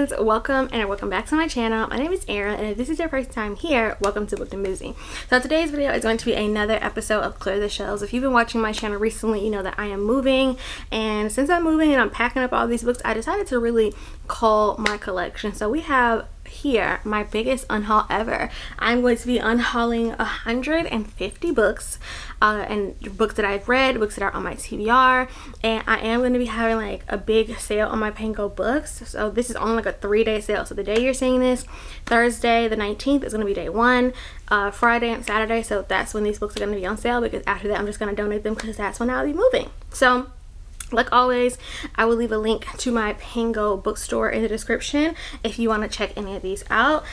friends, welcome back to my channel. My name is Erin, and if this is your first time here, welcome to Booked and Busy. So today's video is going to be another episode of Clear the Shelves. If you've been watching my channel recently, you know that I am moving, and since I'm moving and I'm packing up all these books, I decided to really cull my collection. So we have here my biggest unhaul ever. I'm going to be unhauling 150 books and books that I've read, books that are on my TBR, and I am going to be having like a big sale on my Pango books. So this is only like a 3-day sale. So the day you're seeing this, Thursday the 19th, is going to be day 1, Friday and Saturday, so that's when these books are going to be on sale, because after that I'm just going to donate them because that's when I'll be moving. So like always, I will leave a link to my Pango bookstore in the description if you want to check any of these out.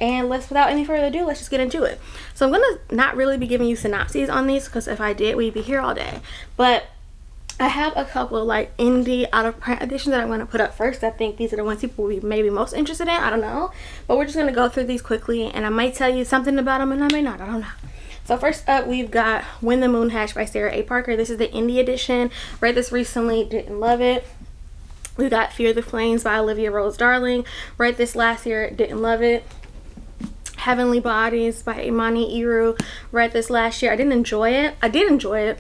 And without any further ado, let's just get into it. So I'm gonna not really be giving you synopses on these, because if I did, we'd be here all day. But I have a couple of like indie out of print editions that I'm going to put up first. I think these are the ones people will be maybe most interested in. I don't know, but we're just going to go through these quickly, and I might tell you something about them and I may not. I don't know. So first up, we've got When the Moon Hatched by Sarah A. Parker. This is the indie edition. Read this recently, didn't love it. We got Fear the Flames by Olivia Rose Darling. Read this last year, didn't love it. Heavenly Bodies by Imani Iru. Read this last year. I didn't enjoy it. I did enjoy it,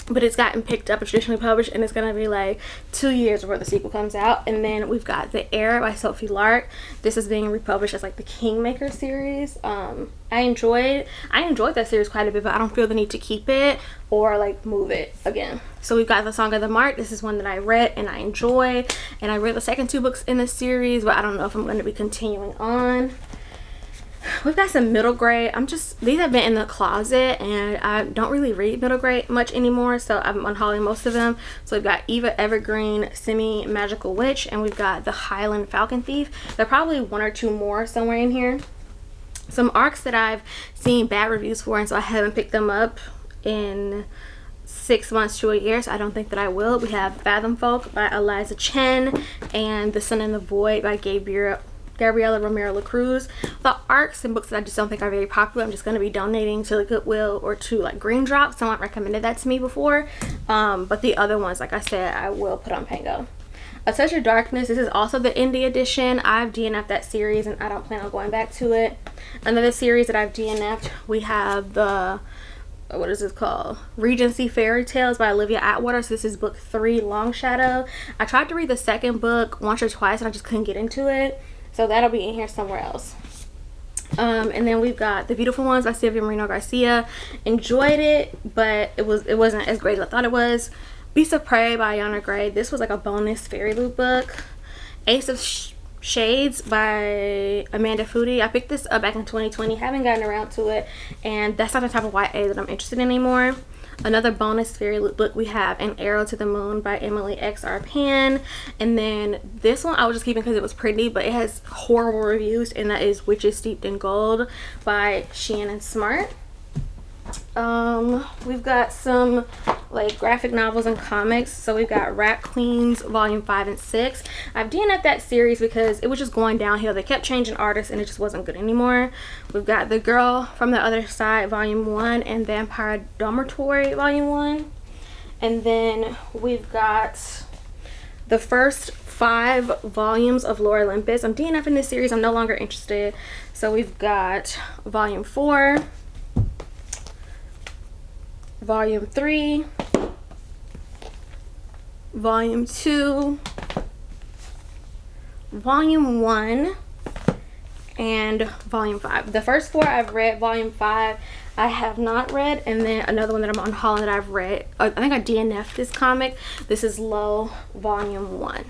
but it's gotten picked up and traditionally published, and it's gonna be like 2 years before the sequel comes out. And then we've got The Heir by Sophie Lark. This is being republished as like the Kingmaker series. I enjoyed that series quite a bit, but I don't feel the need to keep it or like move it again. So we've got The Song of the Mark. This is one that I read and I enjoyed, and I read the second 2 books in the series, but I don't know if I'm going to be continuing on. We've got some middle grade. These have been in the closet, and I don't really read middle grade much anymore, so I'm unhauling most of them. So we've got Eva Evergreen, Semi Magical Witch, and we've got The Highland Falcon Thief. There are probably 1 or 2 more somewhere in here. Some arcs that I've seen bad reviews for, and so I haven't picked them up in 6 months to a year, so I don't think that I will. We have Fathom Folk by Eliza Chen and The Sun and the Void by Gabriela Romero LaCruz. The arcs and books that I just don't think are very popular, I'm just going to be donating to the Goodwill or to like Green Drop. Someone recommended that to me before, but the other ones, like I said, I will put on Pango. A Touch of Darkness. This is also the indie edition. I've DNF'd that series and I don't plan on going back to it. Another series that I've DNF'd, we have the, what is this called? Regency Fairy Tales by Olivia Atwater. So this is book 3, Long Shadow. I tried to read the second book once or twice and I just couldn't get into it. So that'll be in here somewhere else. And then we've got The Beautiful Ones by Sylvia Moreno Garcia. Enjoyed it, but it wasn't as great as I thought it was. Beasts of Prey by Yana Gray. This was like a bonus fairy loot book. Ace of Shades by Amanda Foody. I picked this up back in 2020. Haven't gotten around to it, and that's not the type of YA that I'm interested in anymore. Another bonus fairy loot book, we have An Arrow to the Moon by Emily X.R. Pan. And then this one I was just keeping because it was pretty, but it has horrible reviews, and that is Witches Steeped in Gold by Shannon Smart. We've got some like graphic novels and comics. So we've got Rat Queens volume 5 and 6. I've DNF'd that series because it was just going downhill. They kept changing artists and it just wasn't good anymore. We've got The Girl from the Other Side volume 1 and Vampire Dormitory volume 1. And then we've got the first 5 volumes of Lore Olympus. I'm DNF'ing this series. I'm no longer interested. So we've got volume 4, volume 3, volume 2, volume 1, and volume 5. The first 4 I've read. Volume 5 I have not read, and then another one that I'm unhauling that I've read. I think I DNF'd this comic. This is Low volume 1.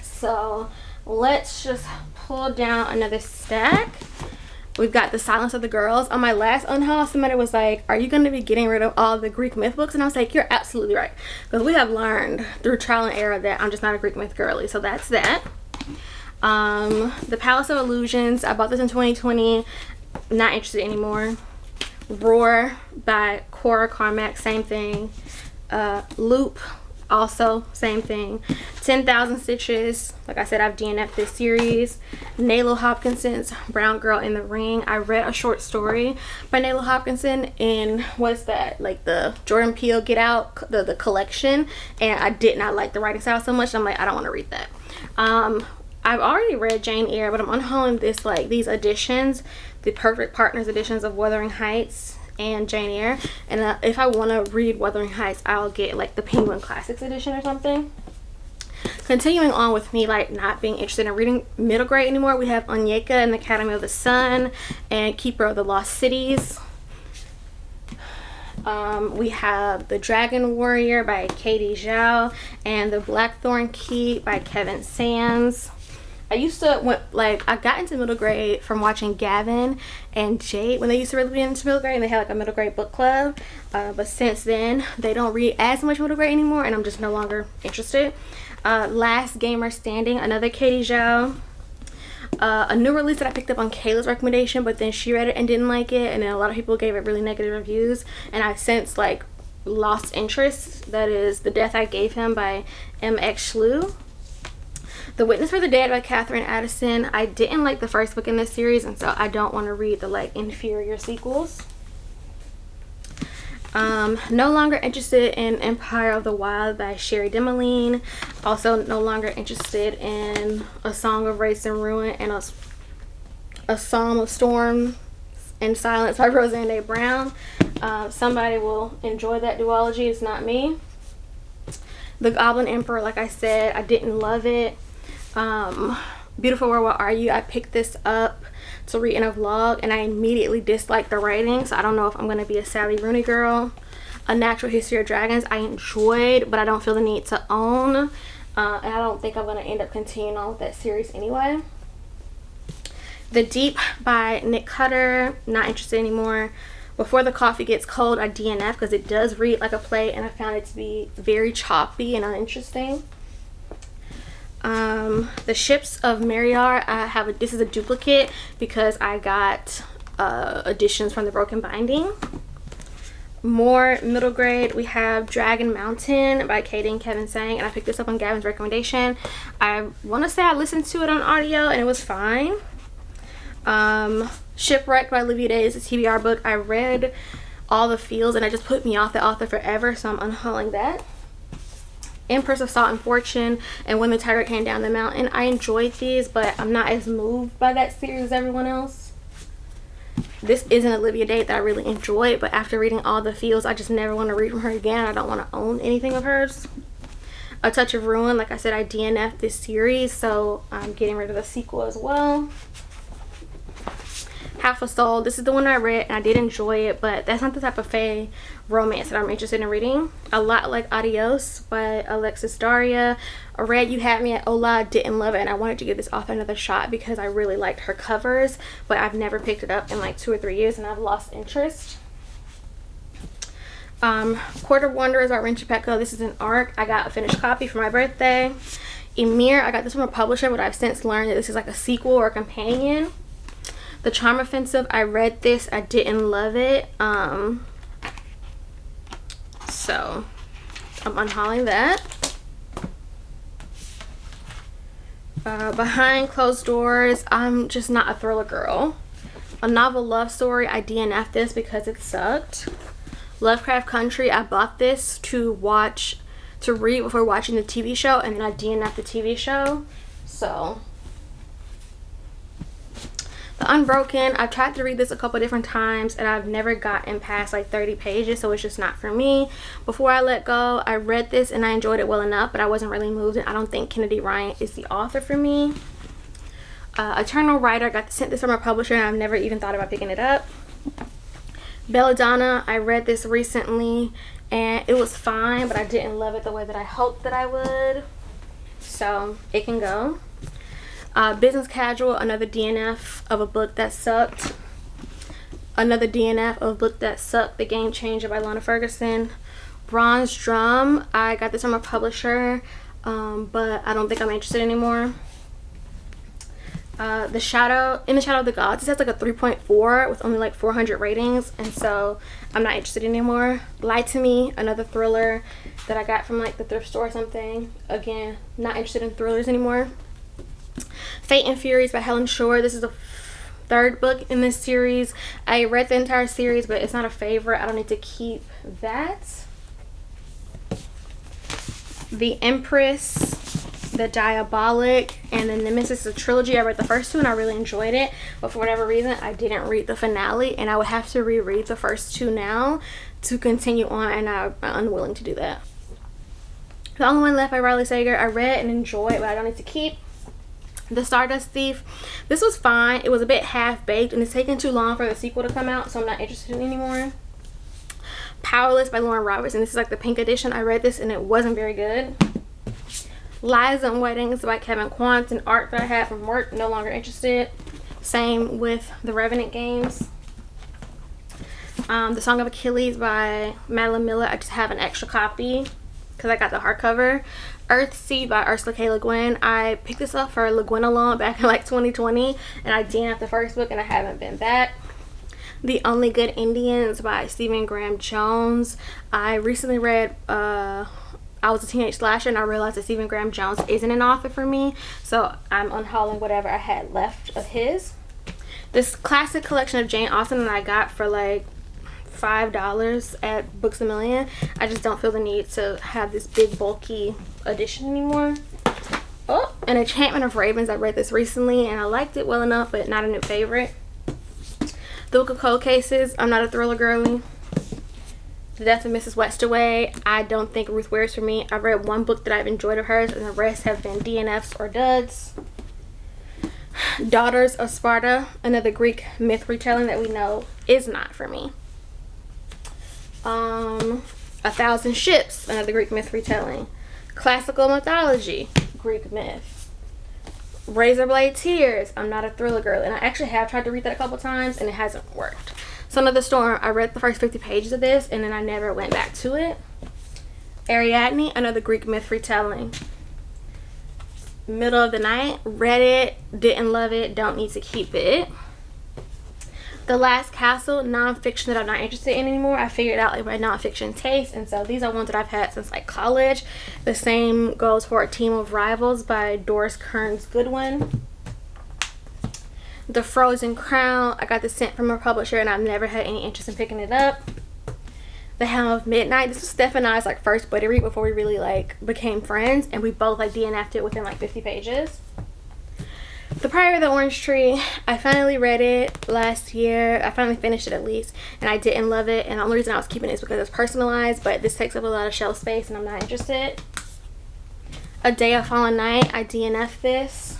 So let's just pull down another stack. We've got The Silence of the Girls. On my last unhaul, somebody was like, are you going to be getting rid of all the Greek myth books? And I was like, you're absolutely right. Because we have learned through trial and error that I'm just not a Greek myth girly. So that's that. The Palace of Illusions. I bought this in 2020. Not interested anymore. Roar by Cora Carmack. Same thing. Loop. also same thing. 10,000 Stitches, like I said, I've DNF'd this series. Nayla Hopkinson's Brown Girl in the Ring. I read a short story by Nayla Hopkinson in, what's that, like the Jordan Peele Get Out, the collection, and I did not like the writing style so much. I'm like, I don't want to read that. I've already read Jane Eyre, but I'm unhauling this, like these editions, the Perfect Partners editions of Wuthering Heights and Jane Eyre. And if I want to read Wuthering Heights, I'll get like the Penguin Classics edition or something. Continuing on with me like not being interested in reading middle grade anymore, we have Onyeka and the Academy of the Sun and Keeper of the Lost Cities. We have The Dragon Warrior by Katie Zhao and The Blackthorn Key by Kevin Sands. I got into middle grade from watching Gavin and Jade when they used to really be into middle grade, and they had like a middle grade book club, but since then they don't read as much middle grade anymore, and I'm just no longer interested. Last Gamer Standing, another Katie Zhao. A new release that I picked up on Kayla's recommendation, but then she read it and didn't like it, and then a lot of people gave it really negative reviews, and I've since like lost interest. That is The Death I Gave Him by M.X. Shlu. The Witness for the Dead by Catherine Addison. I didn't like the first book in this series, and so I don't want to read the like inferior sequels. No longer interested in Empire of the Wild by Sherry Demeline. Also no longer interested in A Song of Race and Ruin and a Psalm of Storm and Silence by Roseanne Brown. Somebody will enjoy that duology. It's not me. The Goblin Emperor, like I said, I didn't love it. Beautiful World, What Are You? I picked this up to read in a vlog, and I immediately disliked the writing, so I don't know if I'm going to be a Sally Rooney girl. A Natural History of Dragons, I enjoyed, but I don't feel the need to own, and I don't think I'm going to end up continuing on with that series anyway. The Deep by Nick Cutter, not interested anymore. Before the Coffee Gets Cold, I DNF because it does read like a play, and I found it to be very choppy and uninteresting. The Ships of Meriar, this is a duplicate because I got editions from the Broken Binding. More middle grade, we have Dragon Mountain by Katie and Kevin Sang, and I picked this up on Gavin's recommendation. I want to say I listened to it on audio and it was fine. Shipwrecked by Olivia Day is a TBR book. I read all the feels and it just put me off the author forever, so I'm unhauling that. Empress of Salt and Fortune and When the Tiger Came Down the Mountain. I enjoyed these, but I'm not as moved by that series as everyone else. This is an Olivia Day that I really enjoyed, but after reading all the feels, I just never want to read from her again. I don't want to own anything of hers. A Touch of Ruin, like I said, I DNF'd this series, so I'm getting rid of the sequel as well. Half a Soul, this is the one I read and I did enjoy it, but that's not the type of fae romance that I'm interested in reading. A Lot Like Adios by Alexis Daria. I read You Had Me at Hola, didn't love it, and I wanted to give this author another shot because I really liked her covers, but I've never picked it up in like 2 or 3 years and I've lost interest. Court of Wonders by Rin Chapeko. This is an ARC. I got a finished copy for my birthday. Ymir, I got this from a publisher, but I've since learned that this is like a sequel or a companion. The Charm Offensive, I read this, I didn't love it, so I'm unhauling that. Behind Closed Doors, I'm just not a thriller girl. A Novel Love Story, I DNF'd this because it sucked. Lovecraft Country, I bought this to read before watching the TV show, and then I DNF'd the TV show, so. The Unbroken, I've tried to read this a couple different times and I've never gotten past like 30 pages, so it's just not for me. Before I Let Go, I read this and I enjoyed it well enough, but I wasn't really moved, and I don't think Kennedy Ryan is the author for me. Eternal Rider, I got sent this from a publisher and I've never even thought about picking it up. Belladonna, I read this recently and it was fine, but I didn't love it the way that I hoped that I would, so it can go. Business Casual, another DNF of a book that sucked. Another DNF of a book that sucked, The Game Changer by Lana Ferguson. Bronze Drum, I got this from a publisher, but I don't think I'm interested anymore. In the Shadow of the Gods. It has like a 3.4 with only like 400 ratings, and so I'm not interested anymore. Lie to Me, another thriller that I got from like the thrift store or something. Again, not interested in thrillers anymore. Fate and Furies by Helen Shore. This is the third book in this series. I read the entire series, but it's not a favorite. I don't need to keep that. The Empress, The Diabolic, and the Nemesis, a trilogy. I read the first two and I really enjoyed it, but for whatever reason I didn't read the finale, and I would have to reread the first two now to continue on, and I'm unwilling to do that. The Only One Left by Riley Sager. I read and enjoyed, but I don't need to keep. The Stardust Thief. This was fine. It was a bit half-baked, and it's taken too long for the sequel to come out, so I'm not interested in it anymore. Powerless by Lauren Roberts, and this is like the pink edition. I read this and it wasn't very good. Lies and Weddings by Kevin Quant, an art that I had from work, no longer interested. Same with the Revenant games. The Song of Achilles by Madeline Miller. I just have an extra copy because I got the hardcover. Earthseed by Ursula K. Le Guin. I picked this up for Le Guin Alone back in like 2020, and I DNF'd the first book and I haven't been back. The Only Good Indians by Stephen Graham Jones. I recently read I Was a Teenage Slasher, and I realized that Stephen Graham Jones isn't an author for me, so I'm unhauling whatever I had left of his. This classic collection of Jane Austen that I got for like $5 at Books A Million. I just don't feel the need to have this big bulky edition anymore. Oh, An Enchantment of Ravens. I read this recently and I liked it well enough, but not a new favorite. The Book of Cold Cases. I'm not a thriller girly. The Death of Mrs. Westaway. I don't think Ruth Ware's for me. I've read one book that I've enjoyed of hers, and the rest have been DNFs or duds. Daughters of Sparta, another Greek myth retelling that we know is not for me. 1,000 Ships, another Greek myth retelling. Classical Mythology, Greek myth. Razorblade Tears. I'm not a thriller girl, and I actually have tried to read that a couple times and it hasn't worked. Son of the Storm. I read the first 50 pages of this and then I never went back to it. Ariadne, another Greek myth retelling. Middle of the Night. Read it, didn't love it, don't need to keep it. The Last Castle, nonfiction that I'm not interested in anymore. I figured out like my nonfiction taste, and so these are ones that I've had since like college. The same goes for A Team of Rivals by Doris Kearns Goodwin. The Frozen Crown. I got this sent from a publisher and I've never had any interest in picking it up. The Helm of Midnight. This was Steph and I's like first buddy read before we really like became friends, and we both like DNF'd it within like 50 pages. The Priory of the Orange Tree. I finally read it last year. I finally finished it at least, and I didn't love it, and the only reason I was keeping it is because it's personalized, but this takes up a lot of shelf space and I'm not interested. A Day of Fallen Night. I DNF'd this.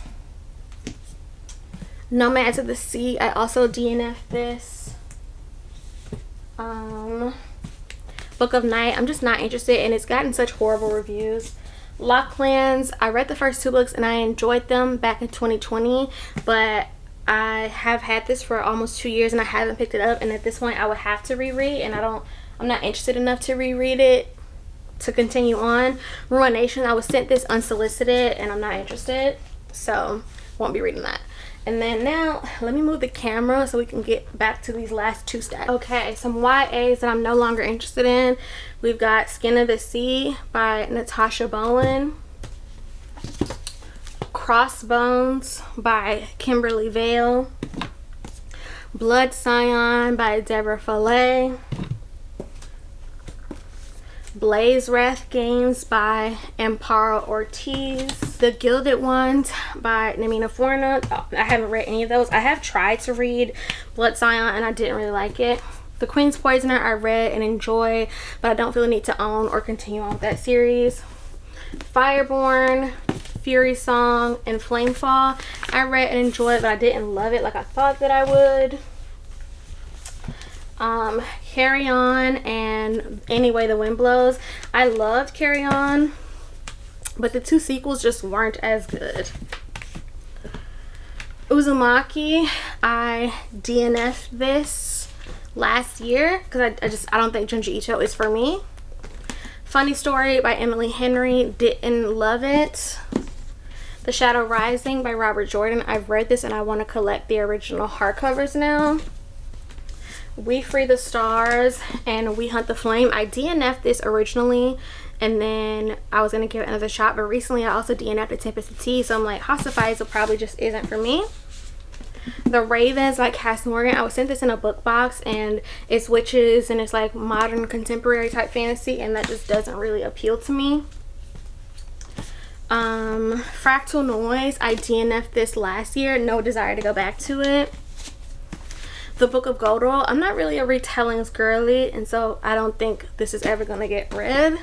Nomads of the Sea. I also DNF'd this. Book of Night. I'm just not interested, and it's gotten such horrible reviews. Locklands. I read the first two books and I enjoyed them back in 2020, but I have had this for almost 2 years and I haven't picked it up, and at this point I would have to reread, and I'm not interested enough to reread it to continue on. Ruination. I was sent this unsolicited and I'm not interested, so won't be reading that. And then now let me move the camera so we can get back to these last two stacks. Okay, some YAs that I'm no longer interested in. We've got Skin of the Sea by Natasha Bowen. Crossbones by Kimberly Vale. Blood Scion by Deborah Follett. Blaze Wrath Games by Amparo Ortiz. The Gilded Ones by Namina Forna. I haven't read any of those. I have tried to read Blood Scion and I didn't really like it. The Queen's Poisoner I read and enjoy, but I don't feel the need to own or continue on with that series. Fireborn, Fury Song, and Flamefall I read and enjoyed, but I didn't love it like I thought that I would. Carry On and Any Way the Wind Blows. I loved Carry On, but the two sequels just weren't as good. Uzumaki, I DNF'd this last year because I don't think Junji Ito is for me. Funny Story by Emily Henry, didn't love it. The Shadow Rising by Robert Jordan. I've read this and I want to collect the original hardcovers now. We Free the Stars and We Hunt the Flame. I DNF'd this originally and then I was going to give it another shot, but recently I also DNF'd A Tempest of Tea, so I'm like, Hostified probably just isn't for me. The Ravens by Cass Morgan. I was sent this in a book box and it's witches and it's like modern contemporary type fantasy, and that just doesn't really appeal to me. Fractal Noise. I DNF'd this last year. No desire to go back to it. The Book of Godel. I'm not really a retellings girly, and so I don't think this is ever going to get read.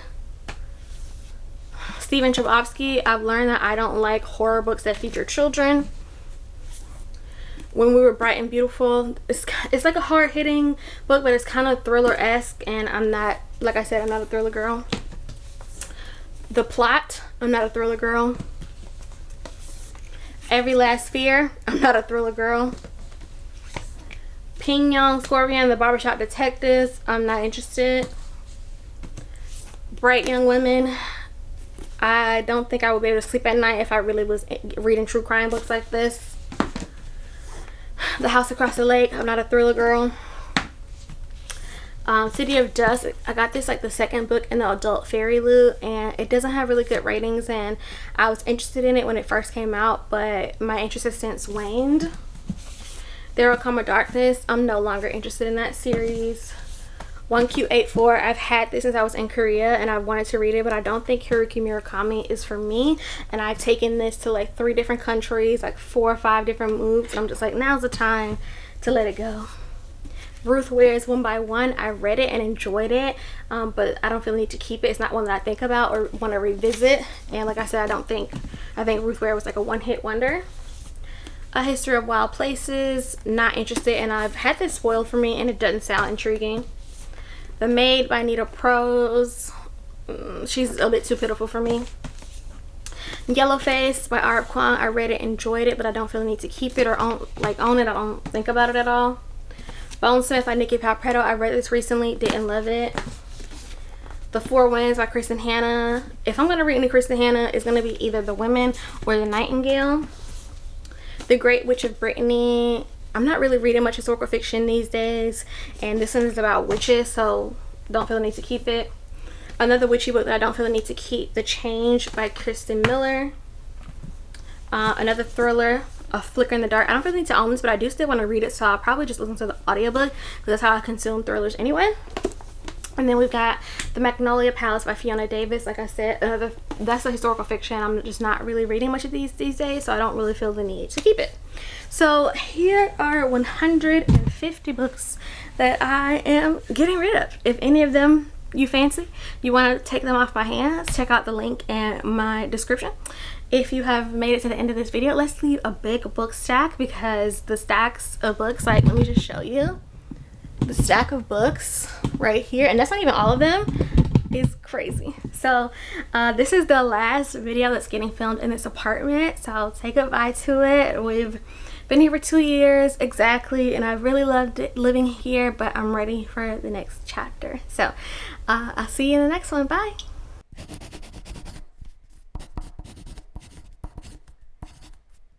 Stephen Chbosky. I've learned that I don't like horror books that feature children. When We Were Bright and Beautiful. It's like a hard-hitting book, but it's kind of thriller-esque, and I'm not, like I said, I'm not a thriller girl. The Plot. I'm not a thriller girl. Every Last Fear. I'm not a thriller girl. Ping Young Scorpion, The Barbershop Detectives. I'm not interested. Bright Young Women. I don't think I would be able to sleep at night if I really was reading true crime books like this. The House Across the Lake. I'm not a thriller girl. City of Dust. I got this like the second book in the adult fairy loot, and it doesn't have really good ratings, and I was interested in it when it first came out, but my interest has since waned. There Will Come a Darkness. I'm no longer interested in that series. 1Q84. I've had this since I was in Korea and I wanted to read it, but I don't think Haruki Murakami is for me, and I've taken this to like 3 different countries, like 4 or 5 different moves, and I'm just like, now's the time to let it go. Ruth Ware's One by One. I read it and enjoyed it, but I don't feel the need to keep it. It's not one that I think about or want to revisit, and like I said, I think Ruth Ware was like a one-hit wonder. A History of Wild Places. Not interested, and I've had this spoiled for me and it doesn't sound intriguing. The Maid by Nita Prose. She's a bit too pitiful for me. Yellowface by Arab Kwang. I read it, enjoyed it, but I don't feel the need to keep it or own it. I don't think about it at all. Bonesmith by Nikki Palpretto. I read this recently, didn't love it. The Four Winds by Kristen Hanna. If I'm going to read any Kristen Hanna, it's going to be either The Women or The Nightingale. The Great Witch of Brittany. I'm not really reading much historical fiction these days, and this one is about witches, so don't feel the need to keep it. Another witchy book that I don't feel the need to keep, The Change by Kristen Miller. Another thriller, A Flicker in the Dark. I don't really need to own this, but I do still want to read it, so I'll probably just listen to the audiobook because that's how I consume thrillers anyway. And then we've got The Magnolia Palace by Fiona Davis. Like I said, that's a historical fiction. I'm just not really reading much of these days, so I don't really feel the need to keep it. So here are 150 books that I am getting rid of. If any of them you fancy, you want to take them off my hands, check out the link in my description. If you have made it to the end of this video, let's leave a big book stack, because the stacks of books, like, let me just show you. The stack of books right here, and that's not even all of them, is crazy. So this is the last video that's getting filmed in this apartment, so I'll say goodbye to it. We've been here for 2 years exactly, and I've really loved it living here, but I'm ready for the next chapter. So I'll see you in the next one. Bye.